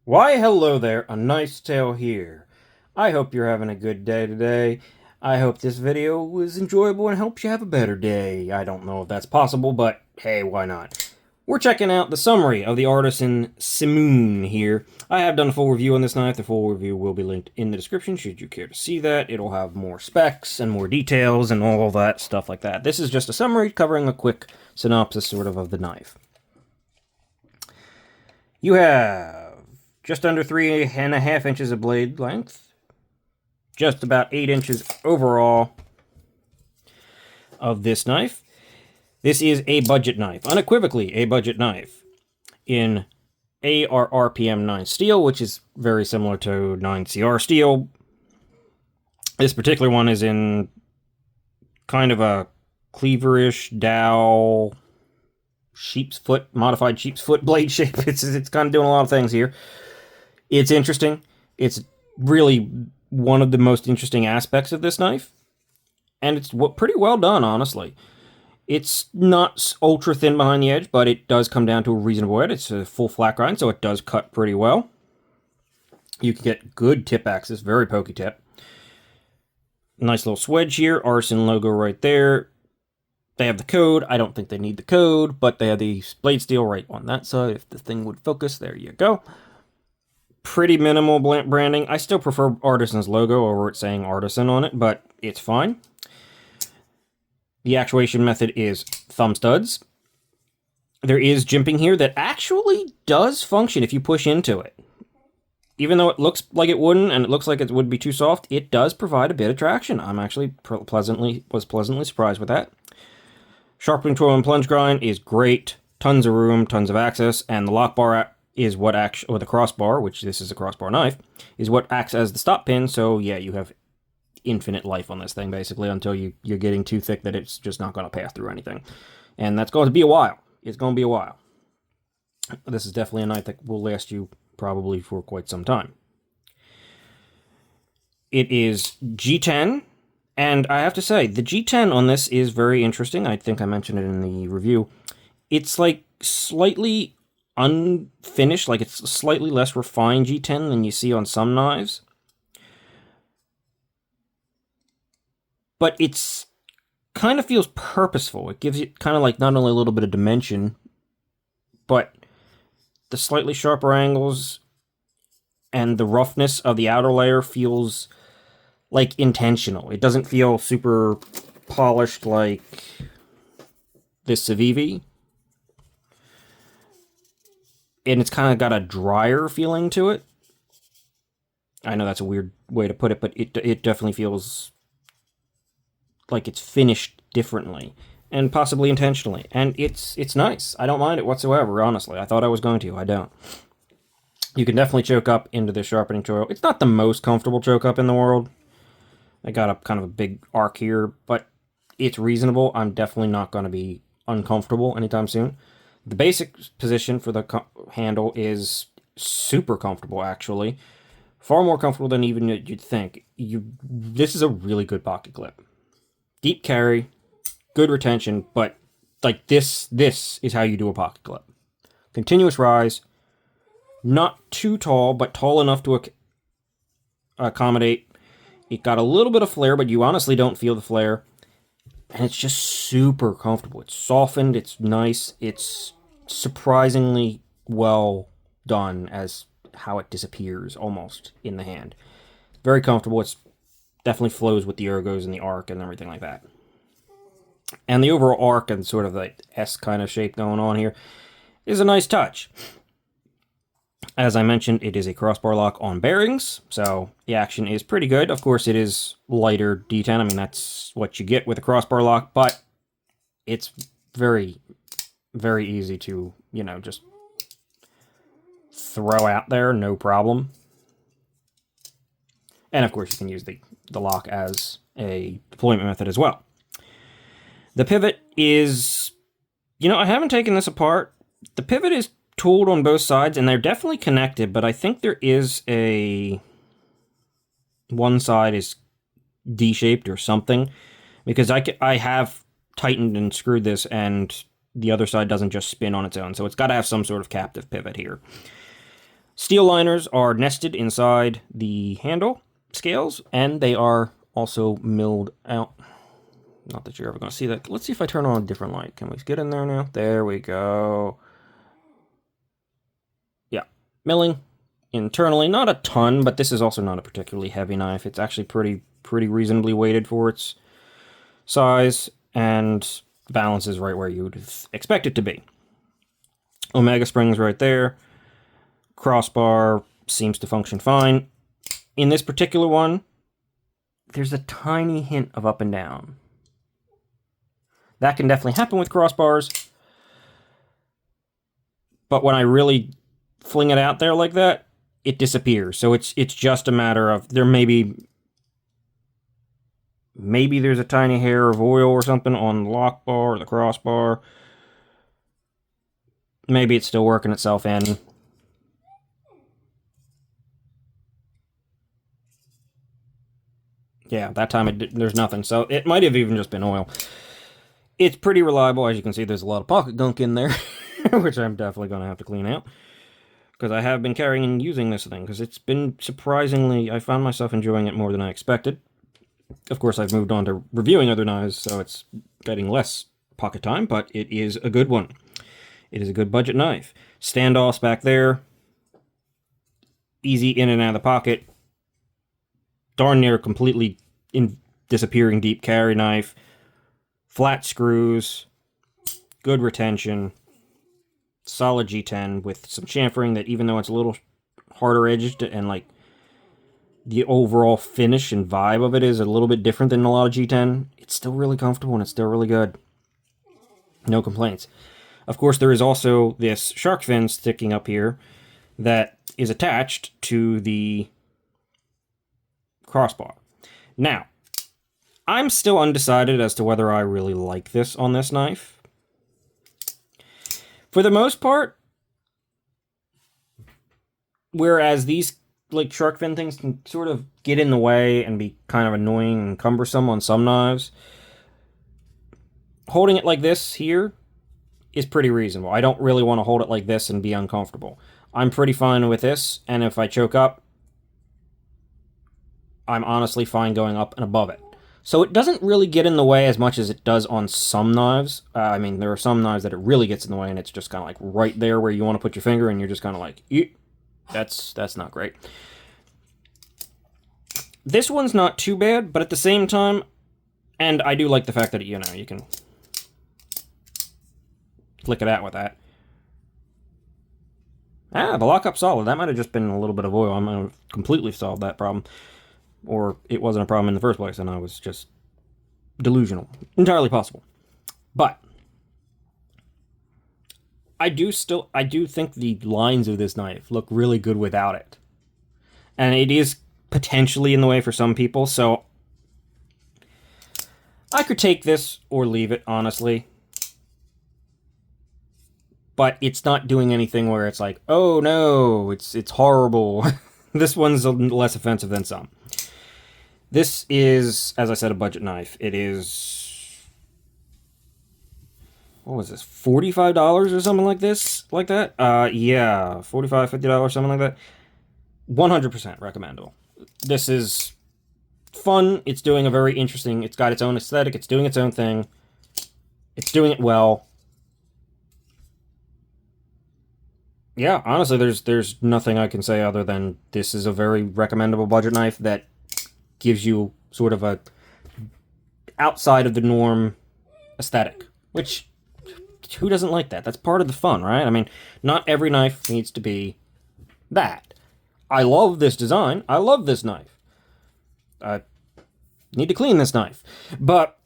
Why, hello there, A Nice Tale here. I hope you're having a good day today. I hope this video was enjoyable and helps you have a better day. I don't know if that's possible, but hey, why not? We're checking out the summary of the Artisan Simoon here. I have done a full review on this knife. The full review will be linked in the description should you care to see that. It'll have more specs and more details and all that stuff like that. This is just a summary covering a quick synopsis sort of the knife. You have just under 3.5 inches of blade length, just about 8 inches overall of this knife. This is a budget knife, unequivocally a budget knife, in ARRPM 9 steel, which is very similar to 9CR steel. This particular one is in kind of a cleaverish dowel sheep's foot, modified sheep's foot blade shape. It's kind of doing a lot of things here. It's interesting. It's really one of the most interesting aspects of this knife. And it's pretty well done, honestly. It's not ultra thin behind the edge, but it does come down to a reasonable edge. It's a full flat grind, so it does cut pretty well. You can get good tip access, very pokey tip. Nice little swedge here, Artisan logo right there. They have the code. I don't think they need the code, but they have the blade steel right on that side. If the thing would focus, there you go. Pretty minimal branding. I still prefer Artisan's logo over it saying Artisan on it, but it's fine. The actuation method is thumb studs. There is jimping here that actually does function if you push into it. Even though it looks like it wouldn't, and it looks like it would be too soft, it does provide a bit of traction. I'm actually pleasantly surprised with that. Sharpening tool and plunge grind is great. Tons of room, tons of access, and the lock bar is what acts, or the crossbar, which this is a crossbar knife, is what acts as the stop pin. So yeah, you have infinite life on this thing basically until you're getting too thick that it's just not going to pass through anything, and that's going to be a while. It's going to be a while. This is definitely a knife that will last you probably for quite some time. It is G10, and I have to say the G10 on this is very interesting. I think I mentioned it in the review. It's like slightly unfinished, like it's slightly less refined G10 than you see on some knives. But it's kind of feels purposeful. It gives you kind of like not only a little bit of dimension, but the slightly sharper angles and the roughness of the outer layer feels like intentional. It doesn't feel super polished like this Civivi. And it's kind of got a drier feeling to it. I know that's a weird way to put it, but it definitely feels like it's finished differently, and possibly intentionally. And it's nice. I don't mind it whatsoever, honestly. I thought I was going to. I don't. You can definitely choke up into this sharpening tool. It's not the most comfortable choke up in the world. I got a kind of a big arc here, but it's reasonable. I'm definitely not going to be uncomfortable anytime soon. The basic position for the handle is super comfortable, actually. Far more comfortable than even you'd think. This is a really good pocket clip. Deep carry, good retention, but like this is how you do a pocket clip. Continuous rise, not too tall, but tall enough to accommodate. It got a little bit of flare, but you honestly don't feel the flare. And it's just super comfortable. It's softened, it's nice, it's surprisingly well done as how it disappears almost in the hand. Very comfortable. It's definitely flows with the ergos and the arc and everything like that. And the overall arc and sort of the S kind of shape going on here is a nice touch. As I mentioned, it is a crossbar lock on bearings, so the action is pretty good. Of course, it is lighter D10. I mean, that's what you get with a crossbar lock, but it's very, very easy to, just throw out there, no problem. And of course, you can use the lock as a deployment method as well. The pivot is, I haven't taken this apart. The pivot is tooled on both sides, and they're definitely connected, but I think there is one side is D-shaped or something, because I have tightened and screwed this, and the other side doesn't just spin on its own, so it's got to have some sort of captive pivot here. Steel liners are nested inside the handle scales, and they are also milled out. Not that you're ever going to see that. Let's see if I turn on a different light. Can we get in there now? There we go. Yeah, milling internally, not a ton, but this is also not a particularly heavy knife. It's actually pretty reasonably weighted for its size, and balance is right where you would expect it to be. Omega springs right there. Crossbar seems to function fine. In this particular one, there's a tiny hint of up and down. That can definitely happen with crossbars, but when I really fling it out there like that, it disappears. So it's just a matter of there maybe there's a tiny hair of oil or something on the lock bar or the crossbar. Maybe it's still working itself in. Yeah, that time there's nothing. So it might have even just been oil. It's pretty reliable. As you can see, there's a lot of pocket gunk in there, which I'm definitely going to have to clean out. Because I have been carrying and using this thing, because it's been surprisingly, I found myself enjoying it more than I expected. Of course, I've moved on to reviewing other knives, so it's getting less pocket time, but it is a good one. It is a good budget knife. Standoffs back there. Easy in and out of the pocket. Darn near completely disappearing deep carry knife. Flat screws. Good retention. Solid G10 with some chamfering that, even though it's a little harder edged and like the overall finish and vibe of it is a little bit different than a lot of G10, it's still really comfortable and it's still really good. No complaints. Of course, there is also this shark fin sticking up here that is attached to the crossbar. Now, I'm still undecided as to whether I really like this on this knife. For the most part, whereas these like shark fin things can sort of get in the way and be kind of annoying and cumbersome on some knives, holding it like this here is pretty reasonable. I don't really want to hold it like this and be uncomfortable. I'm pretty fine with this, and if I choke up, I'm honestly fine going up and above it. So it doesn't really get in the way as much as it does on some knives. I mean, there are some knives that it really gets in the way, and it's just kind of like right there where you want to put your finger, and you're just kind of like, eep. That's not great. This one's not too bad, but at the same time, and I do like the fact that, you know, you can flick it out with that. The lockup's solid. That might have just been a little bit of oil. I might have completely solved that problem. Or it wasn't a problem in the first place, and I was just delusional. Entirely possible. But I do think the lines of this knife look really good without it. And it is potentially in the way for some people, so I could take this or leave it, honestly. But it's not doing anything where it's like, oh no, it's horrible. This one's less offensive than some. This is, as I said, a budget knife. It is, what was this, $45 or something like this? Like that? Yeah, $45, $50, something like that. 100% recommendable. This is fun. It's doing a very interesting, it's got its own aesthetic. It's doing its own thing. It's doing it well. Yeah, honestly, there's nothing I can say other than this is a very recommendable budget knife that gives you sort of a outside of the norm aesthetic, which who doesn't like that? That's part of the fun, right? I mean, not every knife needs to be that. I love this design. I love this knife. I need to clean this knife. But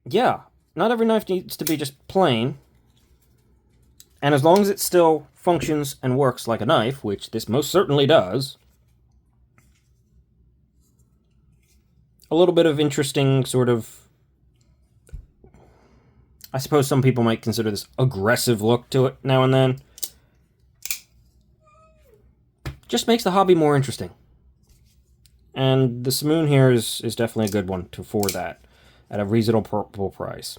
yeah, not every knife needs to be just plain. And as long as it still functions and works like a knife, which this most certainly does, a little bit of interesting sort of, I suppose some people might consider this aggressive look to it now and then, just makes the hobby more interesting. And the Simoon here is definitely a good one for that, at a reasonable price.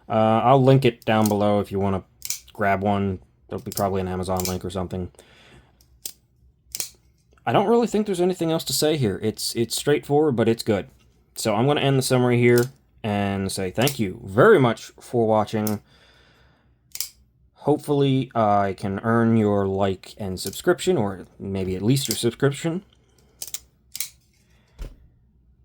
I'll link it down below if you want to grab one There'll be probably an Amazon link or something. I don't really think there's anything else to say here. It's straightforward, but it's good. So I'm going to end the summary here and say thank you very much for watching. Hopefully I can earn your like and subscription, or maybe at least your subscription.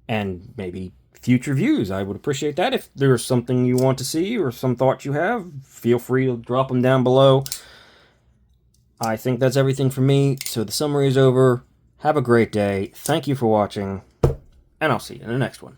And maybe future views. I would appreciate that. If there's something you want to see or some thoughts you have, feel free to drop them down below. I think that's everything from me, so the summary is over. Have a great day. Thank you for watching, and I'll see you in the next one.